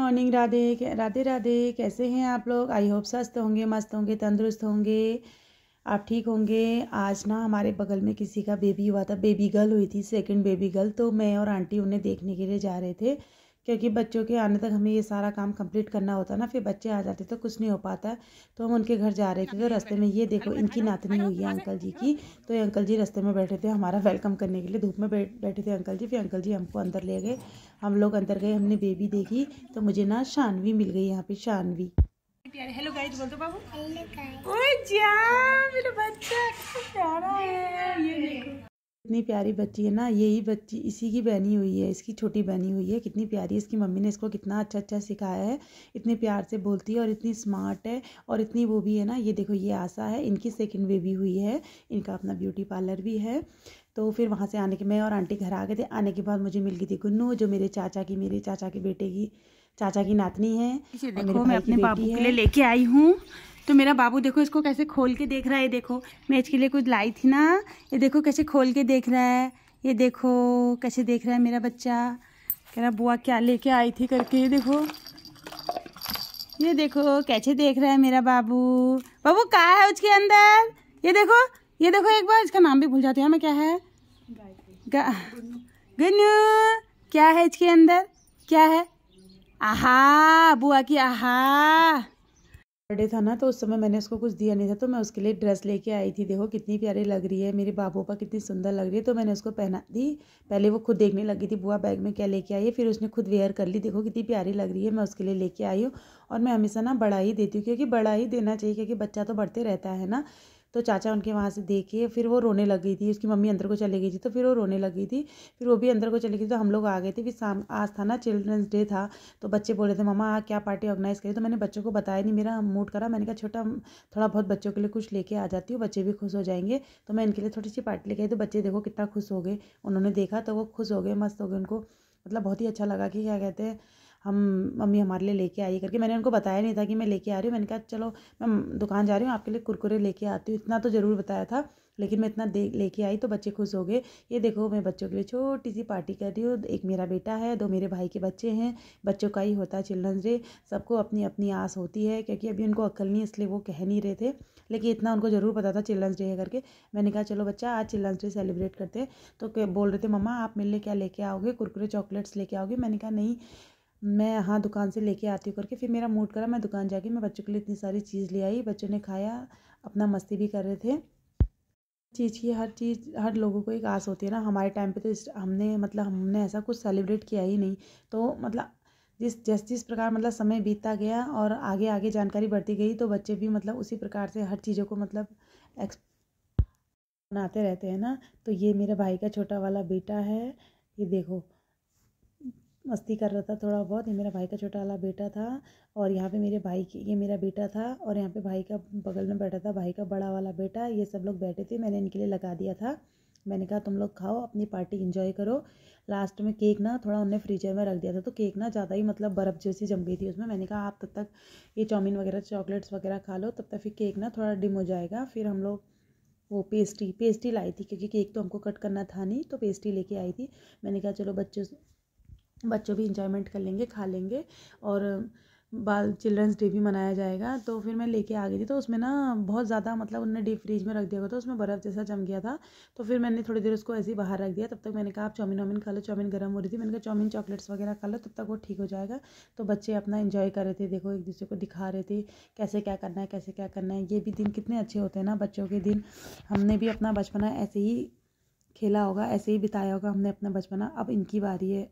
Morning. Radhe Radhe Radhe. कैसे हैं आप लोग? आई होप स्वस्थ होंगे, मस्त होंगे, तंदुरुस्त होंगे, आप ठीक होंगे। आज ना हमारे बगल में किसी का बेबी हुआ था, बेबी गर्ल हुई थी, सेकंड बेबी गर्ल। तो मैं और आंटी उन्हें देखने के लिए जा रहे थे, क्योंकि बच्चों के आने तक हमें ये सारा काम कंप्लीट करना होता है ना, फिर बच्चे आ जाते तो कुछ नहीं हो पाता। तो हम उनके घर जा रहे थे, तो रास्ते में ये देखो इनकी नातनी हुई है अंकल जी की। तो ये अंकल जी रास्ते में बैठे थे हमारा वेलकम करने के लिए, धूप में बैठे थे अंकल जी। फिर अंकल जी हमको अंदर ले गए, हम लोग अंदर गए, हमने बेबी देखी। तो मुझे ना शानवी मिल गई यहाँ पे, शानवी। हेलो गाइस बोल दो बाबू। Hello guys. ओए जा मेरा बच्चा कितना प्यारा है, ये देखो कितनी प्यारी बच्ची है ना। यही बच्ची इसी की बहनी हुई है, इसकी छोटी बहनी हुई है। कितनी प्यारी, इसकी मम्मी ने इसको कितना अच्छा अच्छा सिखाया है। इतने प्यार से बोलती है और इतनी स्मार्ट है और इतनी वो भी है ना। ये देखो ये आशा है, इनकी सेकंड बेबी हुई है, इनका अपना ब्यूटी पार्लर भी है। तो फिर वहाँ से आने के मैं और आंटी घर आ गए थे। आने के बाद मुझे मिल गई थी गुन्नू, जो मेरे चाचा के बेटे की, चाचा की नातनी है और मेरे भाई की बेटी है। के लिए लेके आई हूँ। तो मेरा बाबू देखो इसको कैसे खोल के देख रहा है। ये देखो मैं इसके लिए कुछ लाई थी ना, ये देखो कैसे खोल के देख रहा है। ये देखो कैसे देख रहा है मेरा बच्चा, कह रहा बुआ क्या लेके आई थी करके। ये देखो कैसे देख रहा है मेरा बाबू। बाबू कहाँ है उसके अंदर? ये देखो एक बार इसका नाम भी भूल जाती हूँ मैं, क्या है? गन्नू। क्या है इसके अंदर, क्या है? आहा बुआ की आहा। बर्थडे था ना, तो उस समय मैंने उसको कुछ दिया नहीं था, तो मैं उसके लिए ड्रेस लेके आई थी। देखो कितनी प्यारी लग रही है, मेरे बाबू पर कितनी सुंदर लग रही है। तो मैंने उसको पहना दी। पहले वो खुद देखने लगी थी बुआ बैग में क्या लेके आई है, फिर उसने खुद वेयर कर ली। देखो कितनी प्यारी लग रही है, मैं उसके लिए लेके आई हूँ। और मैं हमेशा ना बड़ा ही देती हूँ, क्योंकि बड़ा ही देना चाहिए, क्योंकि बच्चा तो बढ़ते रहता है ना। तो चाचा उनके वहाँ से देखे, फिर वो रोने लग गई थी, उसकी मम्मी अंदर को चली गई थी, तो फिर वो रोने लगी थी। फिर वो भी अंदर को चली गई, तो हम लोग आ गए थे। फिर शाम, आज था ना चिल्ड्रंस डे था, तो बच्चे बोल रहे थे मम्मा क्या पार्टी ऑर्गेनाइज करी। तो मैंने बच्चों को बताया नहीं, मेरा मूड करा, मैंने कहा छोटा थोड़ा बहुत बच्चों के लिए कुछ लेके आ जाती हूँ, बच्चे भी खुश हो जाएंगे। तो मैं इनके लिए थोड़ी सी पार्टी लेके आई। तो बच्चे देखो कितना खुश हो गए, उन्होंने देखा तो वो खुश हो गए, मस्त हो गए। उनको मतलब बहुत ही अच्छा लगा कि क्या कहते हैं, हम मम्मी हमारे लिए लेके आई करके। मैंने उनको बताया नहीं था कि मैं लेके आ रही हूँ। मैंने कहा चलो मैं दुकान जा रही हूँ, आपके लिए कुरकुरे लेके आती हूँ, इतना तो ज़रूर बताया था। लेकिन मैं इतना लेके आई तो बच्चे खुश हो गए। ये देखो मैं बच्चों के लिए छोटी सी पार्टी कर रही हूँ। एक मेरा बेटा है, 2 मेरे भाई के बच्चे हैं। बच्चों का ही होता है चिल्ड्रंस डे, सबको अपनी अपनी आस होती है, क्योंकि अभी उनको अक्ल नहीं, इसलिए वो कह नहीं रहे थे। लेकिन इतना उनको ज़रूर पता था चिल्ड्रंस डे है करके। मैंने कहा चलो बच्चा आज चिल्ड्रंस डे सेलिब्रेट करते हैं। तो बोल रहे थे मम्मा आप मेरे लिए क्या लेके आओगे, कुरकुरे चॉकलेट्स लेके आओगे? मैंने कहा नहीं, मैं हाँ दुकान से लेके आती हूँ करके। फिर मेरा मूड करा, मैं दुकान जाके मैं बच्चों के लिए इतनी सारी चीज़ ले आई। बच्चों ने खाया, अपना मस्ती भी कर रहे थे। हर चीज़ हर लोगों को एक आस होती है ना। हमारे टाइम पे तो हमने ऐसा कुछ सेलिब्रेट किया ही नहीं। तो मतलब जिस प्रकार मतलब समय बीतता गया और आगे आगे जानकारी बढ़ती गई, तो बच्चे भी मतलब उसी प्रकार से हर चीज़ों को मतलब बनाते रहते हैं ना। तो ये मेरे भाई का छोटा वाला बेटा है, ये देखो मस्ती कर रहा था थोड़ा बहुत। ये मेरा भाई का छोटा वाला बेटा था, और यहाँ पे मेरे भाई की, ये मेरा बेटा था, और यहाँ पे भाई का बगल में बैठा था भाई का बड़ा वाला बेटा। ये सब लोग बैठे थे, मैंने इनके लिए लगा दिया था। मैंने कहा तुम लोग खाओ, अपनी पार्टी इंजॉय करो। लास्ट में केक ना थोड़ा उन्हें फ्रीजर में रख दिया था, तो केक ना ज़्यादा ही मतलब बर्फ़ जैसी जम गई थी उसमें। मैंने कहा आप तब तक ये चाउमीन वगैरह चॉकलेट्स वगैरह खा लो, तब तक फिर केक ना थोड़ा डिम हो जाएगा। फिर हम लोग वो पेस्ट्री लाई थी, क्योंकि केक तो हमको कट करना था नहीं, तो पेस्ट्री लेके आई थी। मैंने कहा चलो बच्चों भी इंजॉयमेंट कर लेंगे, खा लेंगे, और चिल्ड्रंस डे भी मनाया जाएगा। तो फिर मैं लेके आ गई थी, तो उसमें ना बहुत ज़्यादा मतलब उन्होंने डीप फ्रीज में रख दिया हुआ था, उसमें बर्फ़ जैसा जम गया था। तो फिर मैंने थोड़ी देर उसको ऐसे ही बाहर रख दिया। तब तक मैंने कहा आप चाउमीन खा लो, चाउमीन गर्म हो रही थी, मैंने कहा चाउमीन चॉकलेट्स वगैरह खा लो, तब तक वो ठीक हो जाएगा। तो बच्चे अपना इंजॉय कर रहे थे, देखो एक दूसरे को दिखा रहे थे कैसे क्या करना है, कैसे क्या करना है। ये भी दिन कितने अच्छे होते हैं ना, बच्चों के दिन। हमने भी अपना बचपना ऐसे ही खेला होगा, ऐसे ही बिताया होगा हमने अपना बचपना। अब इनकी बारी है।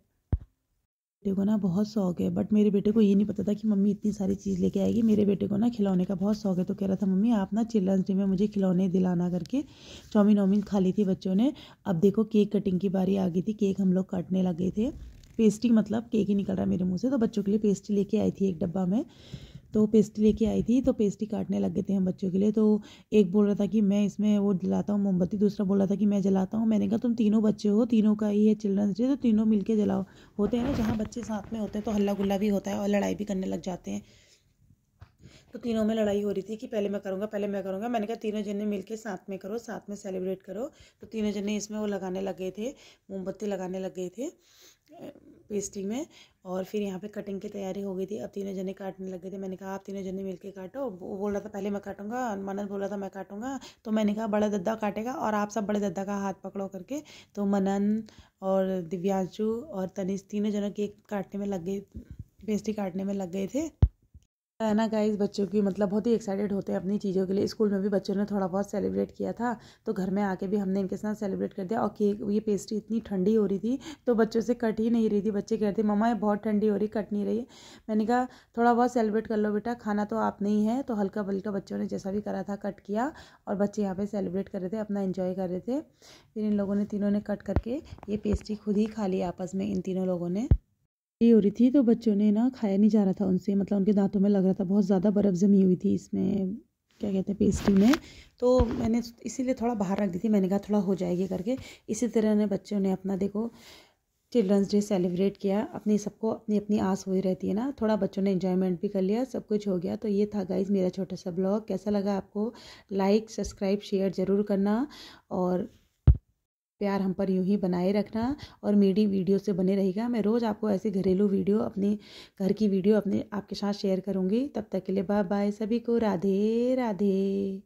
बेटे को ना बहुत शौक है, बट मेरे बेटे को ये नहीं पता था कि मम्मी इतनी सारी चीज़ लेके आएगी। मेरे बेटे को ना खिलौने का बहुत शौक है, तो कह रहा था मम्मी आप ना चिल्ड्रंस डे में मुझे खिलौने दिलाना करके। चाउमीन वाउमीन खा ली थी बच्चों ने। अब देखो केक कटिंग की बारी आ गई थी, केक हम लोग काटने लगे थे। पेस्ट्री मतलब केक ही निकल रहा है मेरे मुँह से, तो बच्चों के लिए पेस्ट्री लेके आई थी एक डब्बा में। तो पेस्ट्री लेके आई थी, तो पेस्ट्री काटने लग गए थे हम बच्चों के लिए। तो एक बोल रहा था कि मैं इसमें वो जलाता हूँ मोमबत्ती, दूसरा बोल रहा था कि मैं जलाता हूँ। मैंने कहा तुम तीनों बच्चे हो, तीनों का ही है चिल्ड्रंस डे, तो तीनों मिलके जलाओ। होते हैं ना जहाँ बच्चे साथ में होते हैं तो हल्ला गुल्ला भी होता है और लड़ाई भी करने लग जाते हैं। तो तीनों में लड़ाई हो रही थी कि पहले मैं करूँगा, पहले मैं करूँगा। मैंने कहा तीनों जने मिलके साथ में करो, साथ में सेलिब्रेट करो। तो तीनों जने इसमें वो लगाने लग गए थे, मोमबत्ती लगाने लग गए थे। पेस्ट्री में। और फिर यहाँ पे कटिंग की तैयारी हो गई थी। अब तीनों जने काटने लग गए थे। मैंने कहा आप तीनों जने मिलके काटो। वो बोल रहा था पहले मैं काटूंगा, मनन बोल रहा था मैं काटूंगा। तो मैंने कहा बड़ा दद्दा काटेगा और आप सब बड़े दद्दा का हाथ पकड़ो करके। तो मनन और दिव्यांशु और तनिष तीनों जनों केक काटने में लग गए, पेस्ट्री काटने में लग गए थे। है ना गाइस, बच्चों की मतलब बहुत ही एक्साइटेड होते हैं अपनी चीज़ों के लिए। स्कूल में भी बच्चों ने थोड़ा बहुत सेलिब्रेट किया था, तो घर में आके भी हमने इनके साथ सेलिब्रेट कर दिया। और केक, ये पेस्ट्री इतनी ठंडी हो रही थी तो बच्चों से कट ही नहीं रही थी। बच्चे कहते मम्मा ये बहुत ठंडी हो रही, कट नहीं रही है। मैंने कहा थोड़ा बहुत सेलिब्रेट कर लो बेटा, खाना तो आपने ही है। तो हल्का फुल्का बच्चों ने जैसा भी करा था कट किया, और बच्चे यहाँ पर सेलिब्रेट कर रहे थे, अपना इन्जॉय कर रहे थे। फिर इन लोगों ने तीनों ने कट करके ये पेस्ट्री खुद ही खा ली आपस में, इन तीनों लोगों ने। ये हो रही थी तो बच्चों ने ना खाया नहीं जा रहा था उनसे, मतलब उनके दांतों में लग रहा था, बहुत ज़्यादा बर्फ़ जमी हुई थी इसमें, क्या कहते हैं, पेस्ट्री में। तो मैंने इसीलिए थोड़ा बाहर रख दी थी। मैंने कहा थोड़ा हो जाएगी करके। इसी तरह ने बच्चों ने अपना देखो चिल्ड्रंस डे सेलिब्रेट किया। अपनी सबको अपनी अपनी आस हुई रहती है ना, थोड़ा बच्चों ने एंजॉयमेंट भी कर लिया, सब कुछ हो गया। तो ये था गाइज मेरा छोटा सा ब्लॉग। कैसा लगा आपको? लाइक सब्सक्राइब शेयर ज़रूर करना, और प्यार हम पर यूं ही बनाए रखना, और मेरी वीडियो से बने रहेगा। मैं रोज़ आपको ऐसे घरेलू वीडियो, अपने घर की वीडियो अपने आपके साथ शेयर करूँगी। तब तक के लिए बाय बाय, सभी को राधे राधे।